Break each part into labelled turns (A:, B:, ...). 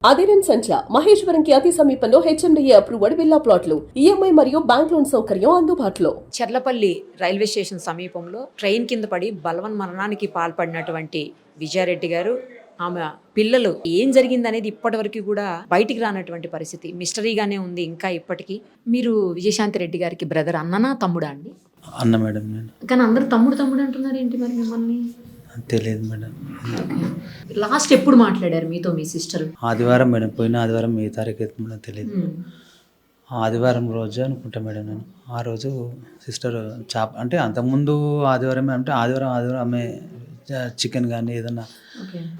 A: అదిరన్ సంచ మహేశ్వరంకి అతి సమీపంలో HMDA approved villa ప్లాట్లు ఈఎంఐ మరియు బ్యాంక్ లోన్ సౌకర్యం అందుబాటులో.
B: చర్లపల్లి రైల్వే స్టేషన్ సమీపంలో ట్రైన్ కింద పడి బలవన్ మరణానికి పాల్పడినటువంటి విజయారెడ్డి గారు, ఆమె పిల్లలు ఏం జరిగిందనేది ఇప్పటివరకు కూడా బయటికి రానటువంటి పరిస్థితి మిస్టరీగానే ఉంది ఇంకా ఇప్పటికీ. మీరు విజయశాంతి రెడ్డి గారికి బ్రదర్, అన్ననా తమ్ముడా అండి?
C: అన్న మేడం. నేను
B: కానీ అందరూ తమ్ముడు తమ్ముడు అంటున్నారు ఏంటి మరి మిమ్మల్ని?
C: తెలియదు మేడం.
B: లాస్ట్ ఎప్పుడు మాట్లాడారు మీతో మీ సిస్టర్?
C: ఆదివారం మేడం, పోయిన ఆదివారం ఏ తారీఖు అయితే మేడం తెలియదు. ఆదివారం రోజు అనుకుంటా మేడం. నేను ఆ రోజు సిస్టర్ అంటే అంతకుముందు ఆదివారమే, అంటే ఆదివారం ఆమె చికెన్ కానీ ఏదన్నా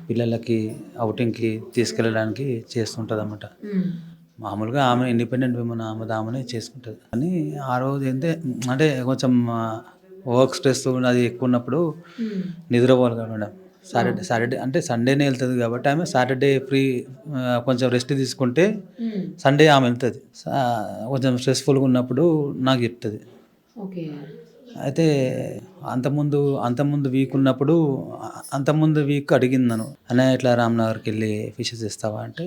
C: పిల్లలకి అవుటింగ్కి తీసుకెళ్ళడానికి చేస్తుంటుంది అన్నమాట. మామూలుగా ఆమె ఇండిపెండెంట్ విమెన్, ఆమెనే చేసుకుంటుంది. కానీ ఆ రోజు అంటే కొంచెం వర్క్ స్ట్రెస్ అది ఎక్కువ ఉన్నప్పుడు నిద్రపోవాలి కదా మేడం. సాటర్డే అంటే సండేనే వెళ్తుంది కాబట్టి ఆమె సాటర్డే ఫ్రీ కొంచెం రెస్ట్ తీసుకుంటే సండే ఆమె వెళ్తుంది. కొంచెం స్ట్రెస్ఫుల్గా ఉన్నప్పుడు నాకు చెప్తుంది. అయితే అంతకుముందు వీక్ ఉన్నప్పుడు అంతకుముందు వీక్ అడిగింది నన్ను, అన్నయ్య ఇట్లా రామ్నగర్కి వెళ్ళి ఫిషెస్ ఇస్తావా అంటే,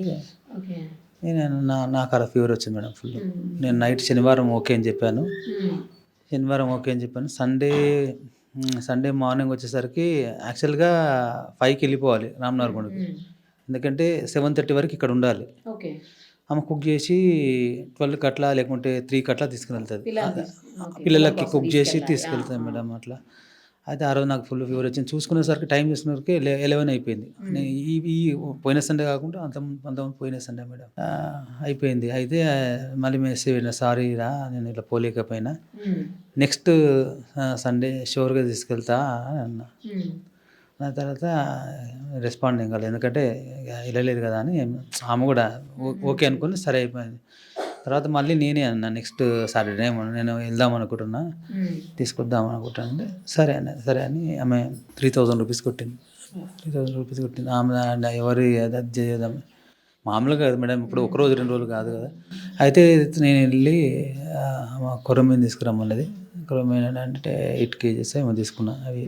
C: నేను నాకు అక్కడ ఫీవర్ వచ్చింది మేడం ఫుల్. నేను నైట్ శనివారం ఓకే అని చెప్పాను. సండే మార్నింగ్ వచ్చేసరికి యాక్చువల్గా 5కి వెళ్ళిపోవాలి రామ్నగర్ గుడికి, ఎందుకంటే 7:30 వరకు ఇక్కడ ఉండాలి. ఆమె కుక్ చేసి 12కి అట్లా లేకుంటే 3కి అట్లా తీసుకుని వెళ్తుంది. పిల్లలకి కుక్ చేసి తీసుకెళ్తాను మేడం అట్లా. అయితే ఆ రోజు నాకు ఫుల్ ఫీవర్ వచ్చింది. చూసుకునేసరికి టైం చూసుకునేసరికి 11 అయిపోయింది. ఈ పోయిన సండే కాకుండా అంతకుముందు పోయిన సండే మేడం అయిపోయింది. అయితే మళ్ళీ మెసేజ్ పెట్టిన, సారీ రా నేను ఇట్లా పోలేకపోయినా, నెక్స్ట్ సండే షూర్గా తీసుకెళ్తా అని అన్నా. దాని తర్వాత రెస్పాండ్ ఏం కాలేదు, ఎందుకంటే వెళ్ళలేదు కదా అని ఆమె కూడా ఓకే అనుకుని సరే అయిపోయింది. తర్వాత మళ్ళీ నేనే అన్నా, నెక్స్ట్ సాటర్డే నేను వెళ్దాం అనుకుంటున్నా, తీసుకొద్దాం అనుకుంటానంటే సరే అని ఆమె 3000 రూపీస్ కొట్టింది. 3000 రూపీస్ కొట్టింది. ఆమె ఎవరు అది చేద్దాం మామూలుగా కదా మేడం, ఇప్పుడు ఒక రోజు 2 రోజులు కాదు కదా. అయితే నేను వెళ్ళి కొరమీను తీసుకురమ్మన్నది. కొరమీను అంటే 8 kgs ఏమో తీసుకున్నా. అవి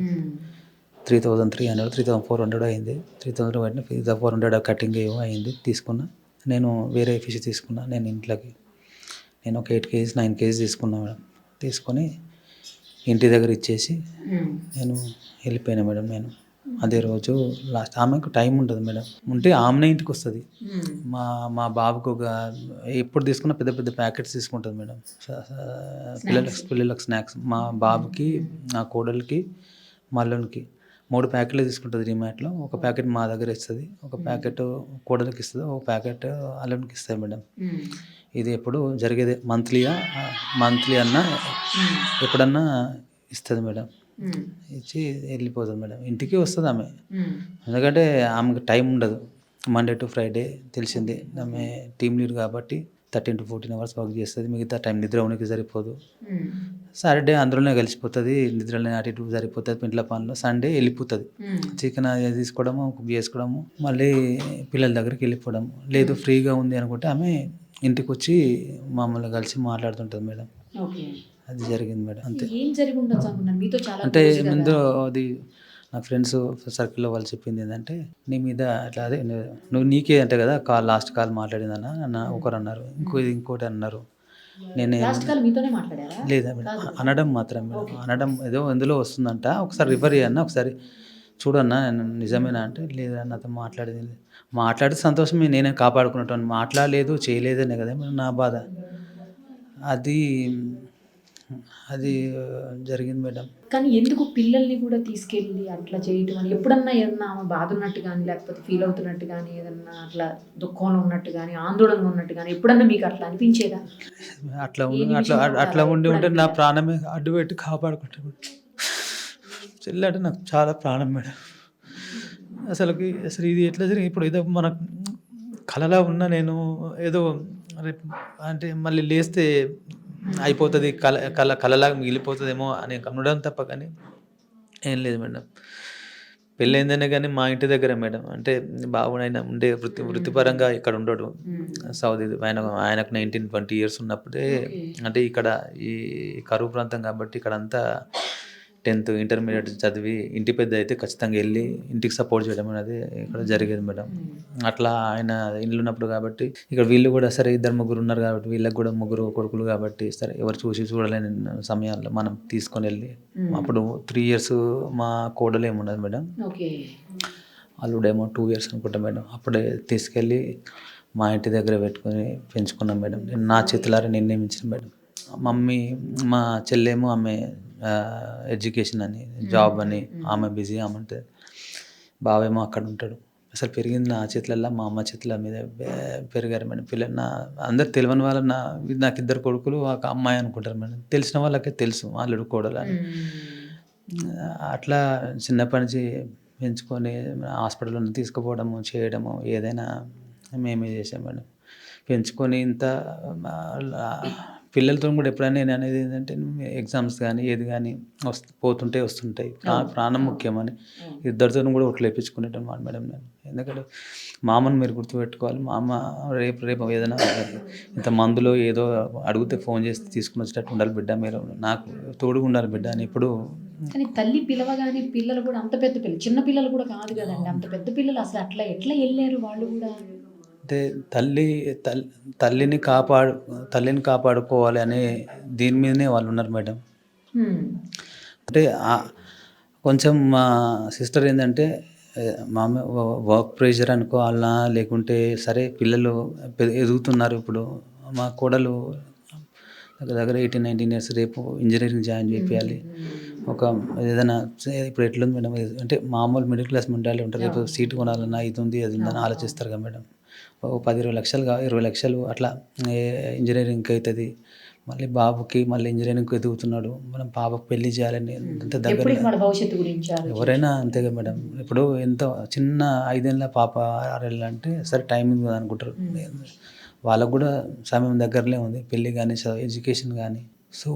C: 3300 3400 అయింది. 3000 పట్టిన 400 కటింగ్ ఏమో అయింది. తీసుకున్నా. నేను వేరే ఫిష్ తీసుకున్నా. నేను ఒక 8 kgs 9 kgs తీసుకున్నా మేడం. తీసుకొని ఇంటి దగ్గర ఇచ్చేసి నేను వెళ్ళిపోయినా మేడం. నేను అదే రోజు లాస్ట్. ఆమెకు టైం ఉంటుంది మేడం, ఉంటే ఆమెనే ఇంటికి వస్తుంది. మా బాబుకు ఎప్పుడు తీసుకున్న పెద్ద పెద్ద ప్యాకెట్స్ తీసుకుంటుంది మేడం, పిల్లలకు స్నాక్స్. మా బాబుకి, నా కోడలికి, మల్లునికి 3 ప్యాకెట్లు తీసుకుంటుంది డిమార్ట్లో. ఒక ప్యాకెట్ మా దగ్గర ఇస్తుంది, ఒక ప్యాకెట్ కోడలికి ఇస్తుంది, ఒక ప్యాకెట్ అల్లునికి ఇస్తుంది మేడం. ఇది ఎప్పుడు జరిగేదే, మంత్లీ అన్నా ఎప్పుడన్నా ఇస్తుంది మేడం. ఇచ్చి వెళ్ళిపోతుంది మేడం. ఇంటికి వస్తుంది ఆమె, ఎందుకంటే ఆమెకు టైం ఉండదు. మండే టు ఫ్రైడే తెలిసిందే, ఆమె టీమ్ లీడ్ కాబట్టి 13 to 14 hours వర్క్ చేస్తుంది. మిగతా టైం నిద్ర ఉనికి సరిపోదు. సాటర్డే అందులోనే కలిసిపోతుంది, నిద్రలోనే అటు ఇటు సరిపోతుంది ఇంట్లో పనులు. సండే వెళ్ళిపోతుంది, చికెన్ తీసుకోవడము, కుక్ చేసుకోవడము, మళ్ళీ పిల్లల దగ్గరికి వెళ్ళిపోవడం. లేదు ఫ్రీగా ఉంది అనుకుంటే ఆమె ఇంటికి వచ్చి మమ్మల్ని కలిసి మాట్లాడుతుంటుంది మేడం. అది జరిగింది మేడం. అంతే. అంటే ముందు అది నా ఫ్రెండ్స్ సర్కిల్లో వాళ్ళు చెప్పింది ఏంటంటే, నీ మీద అట్లా అదే నీకే అంటే కదా లాస్ట్ కాల్ మాట్లాడిందన్న ఒకరు అన్నారు, ఇంకోటి అన్నారు. లేదా మేడం, అనడం మాత్రం మేడం, అనడం ఏదో ఎందులో వస్తుందంట, ఒకసారి రిఫర్ చేయన్నా, ఒకసారి చూడన్నా నిజమేనా అంటే, లేదా నాతో మాట్లాడితే సంతోషమే, నేనే కాపాడుకున్నట్టు. మాట్లాడలేదు చేయలేదనే కదా నా బాధ. అది జరిగింది మేడం.
B: కానీ ఎందుకు పిల్లల్ని కూడా తీసుకెళ్ళి అట్లా చేయటం అని? ఎప్పుడన్నా ఏదన్నా ఆమె బాధ ఉన్నట్టు కానీ, లేకపోతే ఫీల్ అవుతున్నట్టు కానీ, ఏదన్నా అట్లా దుఃఖంలో ఉన్నట్టు కానీ, ఆందోళనగా ఉన్నట్టు కానీ ఎప్పుడన్నా మీకు అట్లా అనిపించేదా?
C: అట్లా ఉంటే నా ప్రాణమే అడ్డు పెట్టి కాపాడుకుంటాను. చెల్లి అంటే నాకు చాలా ప్రాణం మేడం. అసలు ఇది ఎట్లా జరిగింది? ఇప్పుడు ఏదో మన కలలా ఉన్న నేను ఏదో అంటే మళ్ళీ లేస్తే అయిపోతుంది, కలలాగా మిగిలిపోతుందేమో అని కనడం తప్ప కానీ ఏం లేదు మేడం. పెళ్ళైందనే కానీ మా ఇంటి దగ్గర మేడం, అంటే బాబునైనా ఉండే వృత్తిపరంగా ఇక్కడ ఉండడు, సౌదీ. ఆయనకు 19-20 years ఉన్నప్పుడే, అంటే ఇక్కడ ఈ కరువు ప్రాంతం కాబట్టి ఇక్కడ అంతా 10th ఇంటర్మీడియట్ చదివి ఇంటి పెద్ద అయితే ఖచ్చితంగా వెళ్ళి ఇంటికి సపోర్ట్ చేయడం అనేది ఇక్కడ జరిగేది మేడం. అట్లా ఆయన ఇల్లు ఉన్నప్పుడు కాబట్టి ఇక్కడ వీళ్ళు కూడా సరే 2-3 ఉన్నారు కాబట్టి వీళ్ళకి కూడా 3 కొడుకులు కాబట్టి సరే ఎవరు చూడలేని సమయాల్లో మనం తీసుకొని వెళ్ళి అప్పుడు 3 years మా కోడలు ఏమున్నది మేడం, అల్లుడేమో 2 years అనుకుంటా మేడం. అప్పుడే తీసుకెళ్ళి మా ఇంటి దగ్గర పెట్టుకొని పెంచుకున్నాం మేడం. నేను నా చేతులారా నిర్ణయించిన మేడం. మమ్మీ మా చెల్లేమో ఆమె ఎడ్యుకేషన్ అని జాబ్ అని ఆమె బిజీ ఆమె ఉంటుంది, బావేమో అక్కడ ఉంటాడు. అసలు పెరిగింది నా చేతులల్లో, మా అమ్మ చేతుల మీద పెరిగారు మేడం. పిల్లలు నా అందరు తెలియని వాళ్ళ నాకు 2 కొడుకులు ఒక అమ్మాయి అనుకుంటారు మేడం. తెలిసిన వాళ్ళకే తెలుసు అల్లుడు కోడలు అని. అట్లా చిన్నప్పటి నుంచి పెంచుకొని హాస్పిటల్లో తీసుకుపోవడము చేయడము ఏదైనా మేమే చేసాం మేడం. పెంచుకొని ఇంత పిల్లలతో కూడా ఎప్పుడైనా నేను అనేది ఏంటంటే ఎగ్జామ్స్ కానీ ఏది కానీ వస్తుంటాయి ప్రాణం ముఖ్యమని 2 కూడా ఒట్లు వేయించుకునేటం మేడం నేను. ఎందుకంటే మా అమ్మను మీరు గుర్తుపెట్టుకోవాలి. మా అమ్మ రేపు ఏదైనా ఇంత మందులో ఏదో అడిగితే ఫోన్ చేసి తీసుకుని వచ్చేటట్టు ఉండాలి బిడ్డ, మీరు నాకు తోడుగా ఉండాలి బిడ్డ అని ఎప్పుడు.
B: కానీ తల్లి పిలవగానే పిల్లలు కూడా అంత పెద్ద పిల్లలు, చిన్న పిల్లలు కూడా కాదు కదండి, అంత పెద్ద పిల్లలు అసలు ఎట్లా వెళ్ళారు వాళ్ళు కూడా?
C: అంటే తల్లిని కాపాడుకోవాలి అనే దీని మీదనే వాళ్ళు ఉన్నారు మేడం. అంటే కొంచెం మా సిస్టర్ ఏంటంటే మా వర్క్ ప్రెషర్ అనుకోవాలన్నా లేకుంటే సరే పిల్లలు ఎదుగుతున్నారు. ఇప్పుడు మా కోడలు దగ్గర 18-19 years, రేపు ఇంజనీరింగ్ జాయిన్ చేయాలి. ఒక ఏదైనా ఇప్పుడు ఎట్లుంది మేడం, అంటే మామూలు మిడిల్ క్లాస్ మెంటాలిటీ ఉంటారు. రేపు సీటు కొనాలన్నా ఇది ఉంది అది ఉందని ఆలోచిస్తారు కదా మేడం. 10-20 లక్షలు 20 లక్షలు అట్లా ఇంజనీరింగ్కి అవుతుంది. మళ్ళీ బాబుకి మళ్ళీ ఇంజనీరింగ్కి ఎదుగుతున్నాడు, మనం పాపకు పెళ్లి చేయాలని అంత దగ్గర
B: భవిష్యత్తు గురించి
C: ఎవరైనా అంతేగా మేడం. ఇప్పుడు ఎంత చిన్న 5 ఏళ్ళ పాప 6 ఏళ్ళు అంటే సరే టైమింగ్ కదా అనుకుంటారు. వాళ్ళకు కూడా సమయం దగ్గరలో ఉంది, పెళ్ళి కానీ ఎడ్యుకేషన్ కానీ. సో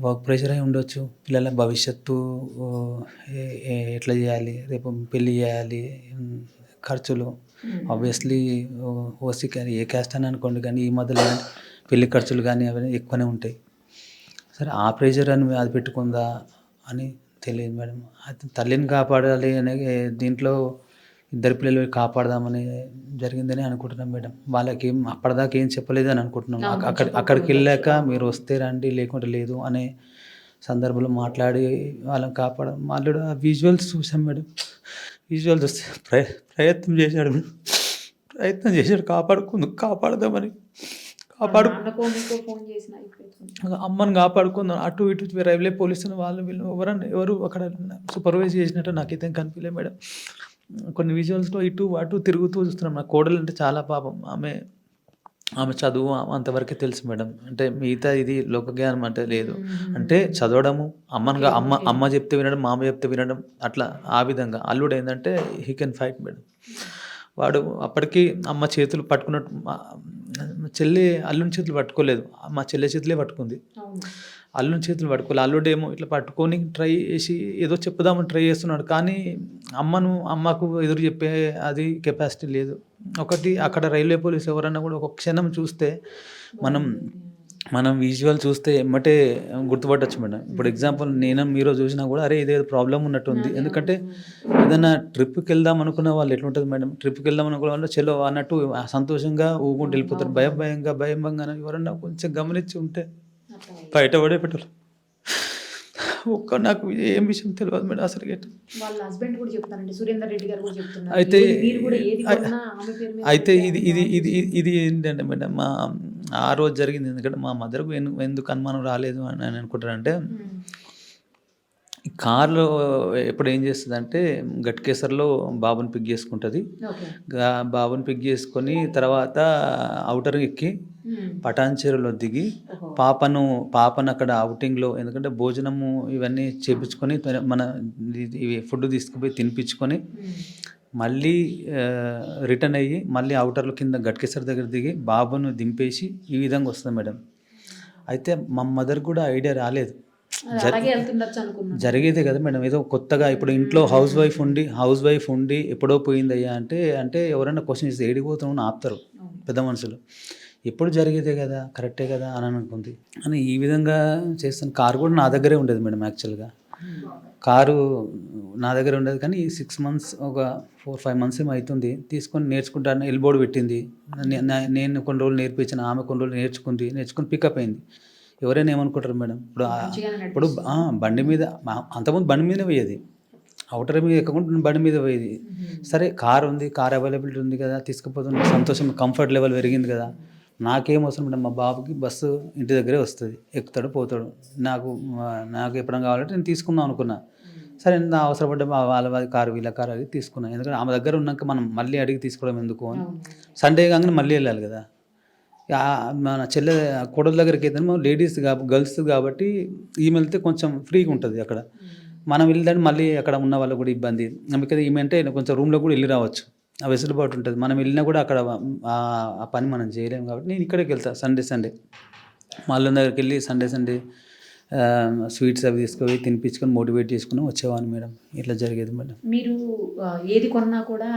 C: వర్క్ ప్రెషర్ అయి ఉండొచ్చు. పిల్లల భవిష్యత్తు ఎట్లా చేయాలి, రేపు పెళ్ళి చేయాలి, ఖర్చులు ఆబ్వియస్లీ ఓసీ కానీ ఏ క్యాస్ట్ అని అనుకోండి, కానీ ఈ మధ్యలో పెళ్లి ఖర్చులు కానీ అవన్నీ ఎక్కువనే ఉంటాయి. సరే ఆ ప్రెషర్ అని అది పెట్టుకుందా అని తెలియదు మేడం. అయితే తల్లిని కాపాడాలి అనే దీంట్లో 2 పిల్లలు కాపాడదామని జరిగిందని అనుకుంటున్నాం మేడం. వాళ్ళకి అప్పటిదాకా ఏం చెప్పలేదు అని అనుకుంటున్నాం. అక్కడికి వెళ్ళాక మీరు వస్తే రండి లేకుంటే లేదు అనే సందర్భంలో మాట్లాడి వాళ్ళని మాట్లాడు విజువల్స్ చూసాం మేడం. విజువల్స్ వస్తే ప్రయత్నం చేశాడు కాపాడదామని. అమ్మని కాపాడుకుందాం. అటు ఇటు రైల్వే పోలీసులు వాళ్ళు వీళ్ళు ఎవరు అక్కడ సూపర్వైజ్ చేసినట్టు నాకైతే కనిపించలే మేడం. కొన్ని విజువల్స్లో ఇటు అటు తిరుగుతూ చూస్తున్నాం. నా కోడలు అంటే చాలా పాపం, ఆమె చదువు అంతవరకే తెలుసు మేడం. అంటే మిగతా ఇది లోకజ్ఞానం అంటే లేదు. అంటే చదవడము, అమ్మ చెప్తే వినడం, మామ చెప్తే వినడం, అట్లా ఆ విధంగా. అల్లుడు ఏంటంటే హీ కెన్ ఫైట్ మేడం. వాడు అప్పటికి అమ్మ చేతులు పట్టుకున్నట్టు, చెల్లి అల్లుని చేతులు పట్టుకోలేదు, మా చెల్లె చేతులే పట్టుకుంది. అల్లుని చేతులు పట్టుకోలేదు. అల్లుడేమో ఇట్లా పట్టుకొని ట్రై చేసి ఏదో చెప్పుదామని ట్రై చేస్తున్నాడు, కానీ అమ్మకు ఎదురు చెప్పే అది కెపాసిటీ లేదు. ఒకటి అక్కడ రైల్వే పోలీసు ఎవరన్నా కూడా ఒక క్షణం చూస్తే మనం విజువల్ చూస్తే ఎమ్మటే గుర్తుపట్టచ్చు మేడం. ఇప్పుడు ఎగ్జాంపుల్ మీరు చూసినా కూడా అరే ఇదేదో ప్రాబ్లం ఉన్నట్టుంది. ఎందుకంటే ఏదైనా ట్రిప్కి వెళ్దాం అనుకున్న వాళ్ళు ఎట్లుంటుంది మేడం, ట్రిప్కి వెళ్దాం అనుకున్న వాళ్ళు చలో అన్నట్టు సంతోషంగా ఊగుంటూ వెళ్ళిపోతారు. భయంగా ఎవరన్నా కొంచెం గమనించి ఉంటే బయటపడే పెట్టారు. నాకు ఏం విషయం తెలియదు మేడం అసలు.
B: వాళ్ళ హస్బెండ్ కూడా చెప్తారండి, సురేందర్ రెడ్డి గారు కూడా చెప్తున్నారు.
C: అయితే ఇది ఏంటంటే మేడం, ఆ రోజు జరిగింది. ఎందుకంటే మా మదర్కు ఎందుకు అనుమానం రాలేదు అని అనుకుంటారంటే, కార్లో ఎప్పుడు ఏం చేస్తుంది అంటే గట్కేసర్లో బాబుని పిక్ చేసుకుంటుంది. బాబుని పిక్ చేసుకొని తర్వాత అవుటర్ ఎక్కి పటాన్చేరులో దిగి పాపను అక్కడ అవుటింగ్లో, ఎందుకంటే భోజనము ఇవన్నీ చేపించుకొని మన ఫుడ్ తీసుకుపోయి తినిపించుకొని మళ్ళీ రిటర్న్ అయ్యి మళ్ళీ అవుటర్లో కింద గట్కేసర్ దగ్గర దిగి బాబును దింపేసి ఈ విధంగా వస్తుంది మేడం. అయితే మా మదర్ కూడా ఐడియా రాలేదు, జరిగేదే కదా మేడం. ఏదో కొత్తగా ఇప్పుడు ఇంట్లో హౌస్ వైఫ్ ఉండి ఎప్పుడో పోయిందయ్యా అంటే ఎవరైనా క్వశ్చన్ చేస్తే ఏడిపోతామని ఆపుతారు పెద్ద మనుషులు. ఎప్పుడు జరిగేదే కదా, కరెక్టే కదా అని అనుకుంది అని ఈ విధంగా చేస్తాను. కారు కూడా నా దగ్గరే ఉండేది మేడం యాక్చువల్గా. కారు నా దగ్గర ఉండదు కానీ 6 months ఒక 4-5 months ఏమో అవుతుంది తీసుకొని నేర్చుకుంటాను. ఎల్బోర్డ్ పెట్టింది, నేను కొన్ని రోజులు నేర్పించిన, ఆమె కొన్ని రోజులు నేర్చుకుని పికప్ అయింది. ఎవరైనా ఏమనుకుంటారు మేడం, ఇప్పుడు బండి మీద అంతకుముందు బండి మీదనే పోయేది, అవుటర్ మీద ఎక్కకుండా బండి మీద పోయేది. సరే కార్ అవైలబిలిటీ ఉంది కదా, తీసుకుపోతుంది, సంతోషం, కంఫర్ట్ లెవెల్ పెరిగింది కదా. నాకేం అవసరం మేడం, మా బాబుకి బస్సు ఇంటి దగ్గరే వస్తుంది, ఎక్కుతాడు పోతాడు, నాకు ఎప్పుడైనా కావాలంటే నేను తీసుకుందాం అనుకున్నా. సరే నా అవసరపడ్డ వాళ్ళ కారు వీళ్ళ కారు అది తీసుకున్నాను. ఎందుకంటే ఆమె దగ్గర ఉన్నాక మనం మళ్ళీ అడిగి తీసుకోవడం ఎందుకు అని. సండే కాగానే మళ్ళీ వెళ్ళాలి కదా. మన కొడల దగ్గరికి అయితే లేడీస్ గర్ల్స్ కాబట్టి ఈమె వెళ్తే కొంచెం ఫ్రీగా ఉంటుంది అక్కడ. మనం వెళ్ళడానికి మళ్ళీ అక్కడ ఉన్న వాళ్ళకు కూడా ఇబ్బంది. అందుకని ఈమె అంటే కొంచెం రూమ్లో కూడా వెళ్ళి రావచ్చు, ఆ వెసులుబాటు ఉంటుంది. మనం వెళ్ళినా కూడా అక్కడ ఆ పని మనం చేయలేము కాబట్టి నేను ఇక్కడికి వెళ్తాను సండే మాల్ దగ్గరికి వెళ్ళి సండే స్వీట్స్ అవి తీసుకొని తినిపించుకొని మోటివేట్ చేసుకుని వచ్చేవాడిని మేడం. ఇట్లా జరిగేది మేడం.
B: మీరు ఏది కొన్నా కూడా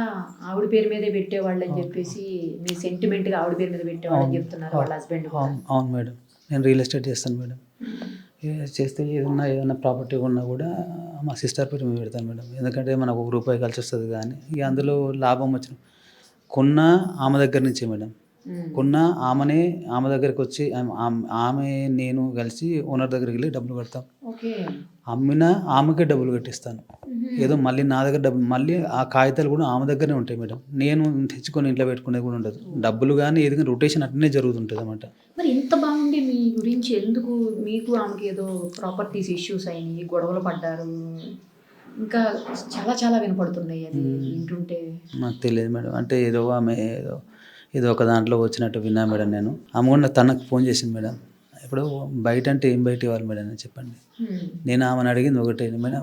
B: ఆవిడ పేరు మీదే పెట్టేవాళ్ళు అని చెప్పేసి మీ సెంటిమెంట్గా ఆవిడ పేరు మీద పెట్టేవాళ్ళు అని చెప్తున్నారు వాళ్ళ హస్బెండ్.
C: అవును మేడం, నేను రియల్ ఎస్టేట్ చేస్తాను మేడం. చేస్తే ఏదైనా ప్రాపర్టీ ఉన్నా కూడా మా సిస్టర్ పేరు మీద పెడతాను మేడం. ఎందుకంటే మనకు ₹1 కలిసి వస్తుంది కానీ ఇక అందులో లాభం వచ్చిన ఆమె దగ్గర నుంచే మేడం. ఆమె దగ్గరికి వచ్చి ఆమె నేను కలిసి ఓనర్ దగ్గరికి వెళ్ళి డబ్బులు కడతాం. ఆమెకే డబ్బులు కట్టిస్తాను. ఏదో మళ్ళీ నా దగ్గర డబ్బులు, మళ్ళీ ఆ కాగితాలు కూడా ఆమె దగ్గరనే ఉంటాయి మేడం. నేను తెచ్చుకొని ఇంట్లో పెట్టుకునేది కూడా ఉండదు. డబ్బులు కానీ ఏది కానీ రొటేషన్ అట్లనే జరుగుతుంటుంది అన్నమాట.
B: మరి ఇంత బాగుంది మీ గురించి ఎందుకు మీకు ఆమెకి ఏదో ప్రాపర్టీస్ ఇష్యూస్ అయినాయి, గొడవలు పడ్డారు, ఇంకా చాలా చాలా వినపడుతున్నాయి అది వింటుంటే?
C: నాకు తెలియదు మేడం, అంటే ఆమె ఏదో ఒక దాంట్లో వచ్చినట్టు విన్నా మేడం. నేను ఆమె కూడా తనకు ఫోన్ చేసింది మేడం. ఇప్పుడు బయట అంటే ఏం బయట ఇవ్వాలి మేడం అని చెప్పండి. నేను ఆమెను అడిగింది ఒకటే మేడం,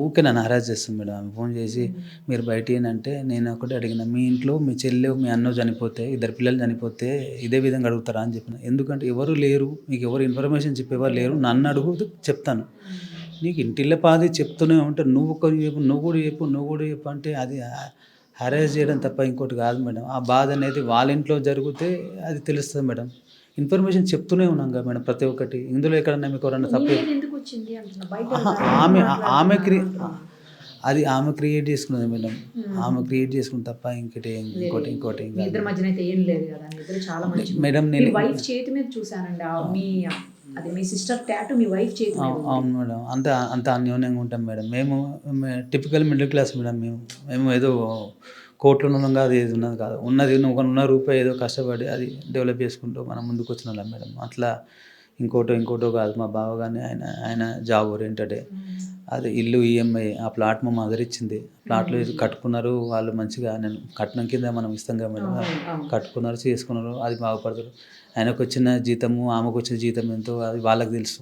C: ఊకే నన్ను హరాజ్ చేస్తుంది మేడం. ఆమె ఫోన్ చేసి మీరు బయట ఏంటంటే నేను ఒకటే అడిగిన, మీ ఇంట్లో మీ చెల్లె మీ అన్న చనిపోతే, 2 పిల్లలు చనిపోతే ఇదే విధంగా అడుగుతారా అని చెప్పిన. ఎందుకంటే ఎవరు లేరు, మీకు ఎవరు ఇన్ఫర్మేషన్ చెప్పేవారు లేరు, నన్ను అడుగు చెప్తాను. నీకు ఇంటిల్ల పాది చెప్తూనే ఉంటా, నువ్వు కూడా చెప్పు అంటే అది హరాజ్ చేయడం తప్ప ఇంకోటి కాదు మేడం. ఆ బాధ అనేది వాళ్ళ ఇంట్లో జరిగితే అది తెలుస్తుంది మేడం. ఇన్ఫర్మేషన్ చెప్తూనే ఉన్నాం కదా మేడం ప్రతి ఒక్కటి. ఇందులో ఎక్కడన్నా మీకు ఎవరన్నా తప్పే ఆమె క్రియేట్ చేసుకున్నది మేడం. ఆమె క్రియేట్ చేసుకున్న తప్ప ఇంకోటి మేడం. నేను
B: వైఫ్ చేతి మీద చూసానండి, అది మీ సిస్టర్ టాటూ మీ వైఫ్ చేతి మీద.
C: అవును మేడం, అంత అన్యోన్యంగా ఉంటాం మేడం. మేము టిపికల్ మిడిల్ క్లాస్ మేడం. మేము ఏదో కోట్లు ఉన్నాం కాదు, ఏది ఉన్నది కాదు, ఉన్న రూపాయి ఏదో కష్టపడి అది డెవలప్ చేసుకుంటూ మనం ముందుకు వచ్చిన వాళ్ళం మేడం. అట్లా ఇంకోటో కాదు. మా బావ కానీ ఆయన జాబ్ ఓరియంటెడే. అది ఇల్లు ఈఎంఐ, ఆ ప్లాట్ మా మదర్ ఇచ్చింది. ప్లాట్లో కట్టుకున్నారు వాళ్ళు మంచిగా. నేను కట్నం కింద మనం ఇస్తాం కదా మేడం, కట్టుకున్నారు, చేసుకున్నారు, అది బాగుపడతారు. ఆయనకు వచ్చిన జీతము ఆమెకు వచ్చిన జీతం ఎంతో అది వాళ్ళకి తెలుసు.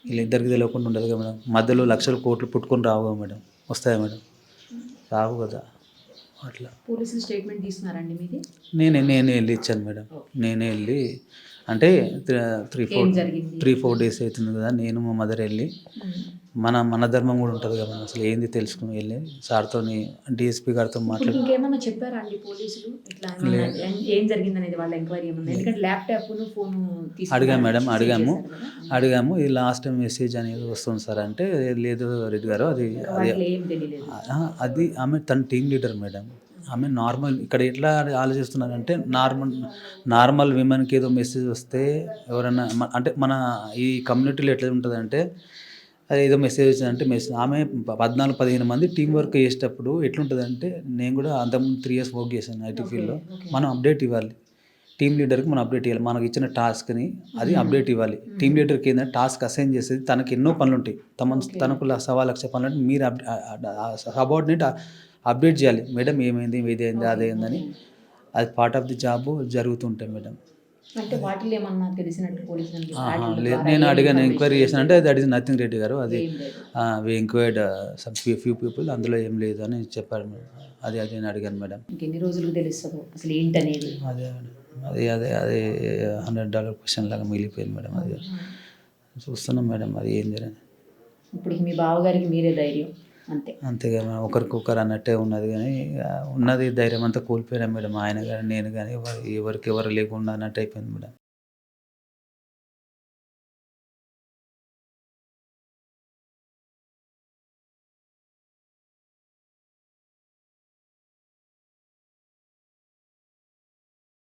C: వీళ్ళిద్దరికి తెలియకుండా ఉండదు కదా మేడం. మధ్యలో లక్షలు కోట్లు పుట్టుకొని రావు కదా మేడం, వస్తాయి మేడం, రావు కదా. అట్లా
B: పోలీసులు స్టేట్మెంట్ తీసుకున్నారండి మీది?
C: నేనే వెళ్ళి ఇచ్చాను మేడం. నేనే వెళ్ళి అంటే 3-4 days అవుతుంది కదా. నేను మా మదర్ వెళ్ళి మన ధర్మం కూడా ఉంటుంది కదా, అసలు ఏంది తెలుసుకుని వెళ్ళి సార్తో డిఎస్పీ గారితో మాట్లాడి.
B: ఇంకేమన్నా చెప్పారా అండి పోలీసులు ఇట్లా ఏం జరిగింది అనేది వాళ్ళ ఎంక్వైరీ ఏమన్నా? ఎందుకంటే ల్యాప్టాప్ ఫోన్
C: అడిగాము మేడం, అడిగాము ఇది లాస్ట్ టైం మెసేజ్ అనేది వస్తుంది సార్ అంటే, లేదు రెడ్డి గారు అది ఆమె తన టీమ్ లీడర్ మేడం. ఆమె నార్మల్ ఇక్కడ ఎట్లా ఆలోచిస్తున్నారంటే నార్మల్ విమెన్కి ఏదో మెసేజ్ వస్తే ఎవరైనా అంటే మన ఈ కమ్యూనిటీలో ఎట్లా ఉంటుందంటే, అది ఏదో మెసేజ్ వచ్చిందంటే ఆమె 14-15 మంది టీం వర్క్ చేసేటప్పుడు ఎట్లుంటుందంటే, నేను కూడా అంతకుముందు 3 years వర్క్ చేశాను ఐటీ ఫీల్డ్లో. మనం అప్డేట్ ఇవ్వాలి టీమ్ లీడర్కి, మనం అప్డేట్ ఇవ్వాలి. మనకు ఇచ్చిన టాస్క్ని అది అప్డేట్ ఇవ్వాలి. టీమ్ లీడర్కి ఏంటంటే టాస్క్ అసైన్ చేసేది, తనకి ఎన్నో పనులు ఉంటాయి, తనకు 1,00,000 పనులు అంటే మీరు సబార్డినేట్ అప్డేట్ చేయాలి. మేడం ఏమైంది, ఇదేంది, అదేందని, అది పార్ట్ ఆఫ్ ది జాబ్ జరుగుతుంటాయి మేడం.
B: అంటే వాటిలో ఏమన్నా తెలిసినట్టు పోలీసులు
C: లేదు, నేను అడిగాను, ఎంక్వైరీ చేసిన అంటే దట్ ఈస్ నథింగ్ రెడ్డి గారు, అది వి ఎంక్వైర్డ్ సమ్ ఫ్యూ పీపుల్, అందులో ఏం లేదు అని చెప్పారు మేడం. అది నేను అడిగాను మేడం.
B: ఇంకెన్ని రోజులకు తెలుస్తుందో అసలు ఏంటనేది.
C: అదే $100 క్వశ్చన్ లాగా మిగిలిపోయింది మేడం. అది చూస్తున్నాం మేడం, అది ఏం జరిగింది.
B: ఇప్పుడు మీ బావగారికి మీరే ధైర్యం
C: అంతేగా మేడం, ఒకరికొకరు అన్నట్టే ఉన్నది. కానీ ఉన్నది ధైర్యం అంతా కోల్పోయినా మేడం. ఆయన కానీ నేను కానీ ఎవరికి ఎవరు లేకుండా అన్నట్టు అయిపోయింది మేడం.